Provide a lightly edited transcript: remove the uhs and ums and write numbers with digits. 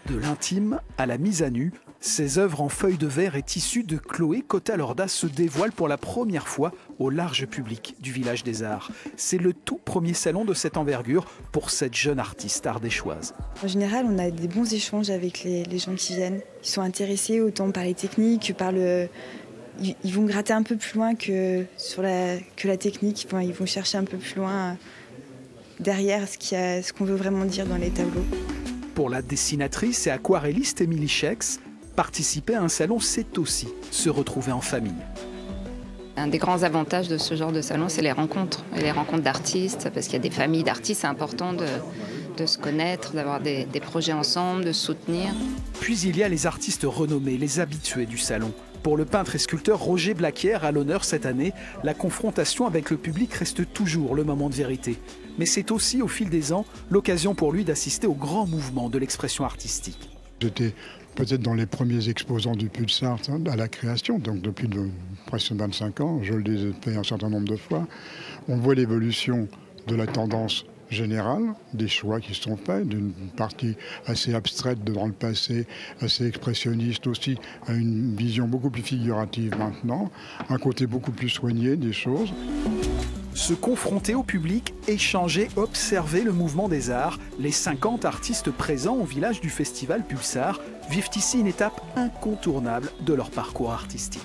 De l'intime à la mise à nu, ces œuvres en feuilles de verre et tissus de Chloé Cota-Lorda se dévoilent pour la première fois au large public du Village des Arts. C'est le tout premier salon de cette envergure pour cette jeune artiste ardéchoise. En général, on a des bons échanges avec les gens qui viennent. Ils sont intéressés autant par les techniques que par le... Ils vont gratter un peu plus loin que la technique. Enfin, ils vont chercher un peu plus loin derrière ce qu'on veut vraiment dire dans les tableaux. Pour la dessinatrice et aquarelliste Émilie Schex, participer à un salon, c'est aussi se retrouver en famille. Un des grands avantages de ce genre de salon, c'est les rencontres. Et les rencontres d'artistes, parce qu'il y a des familles d'artistes, c'est important de se connaître, d'avoir des projets ensemble, de se soutenir. Puis il y a les artistes renommés, les habitués du salon. Pour le peintre et sculpteur Roger Blaquière, à l'honneur cette année, la confrontation avec le public reste toujours le moment de vérité. Mais c'est aussi, au fil des ans, l'occasion pour lui d'assister au grand mouvement de l'expression artistique. J'étais peut-être dans les premiers exposants du Pulsar à la création, donc depuis presque 25 ans, je l'ai fait un certain nombre de fois. On voit l'évolution de la tendance générale, des choix qui sont faits, d'une partie assez abstraite dans le passé, assez expressionniste aussi, à une vision beaucoup plus figurative maintenant, un côté beaucoup plus soigné des choses. Se confronter au public, échanger, observer le mouvement des arts, les 50 artistes présents au village du festival Pulsar vivent ici une étape incontournable de leur parcours artistique.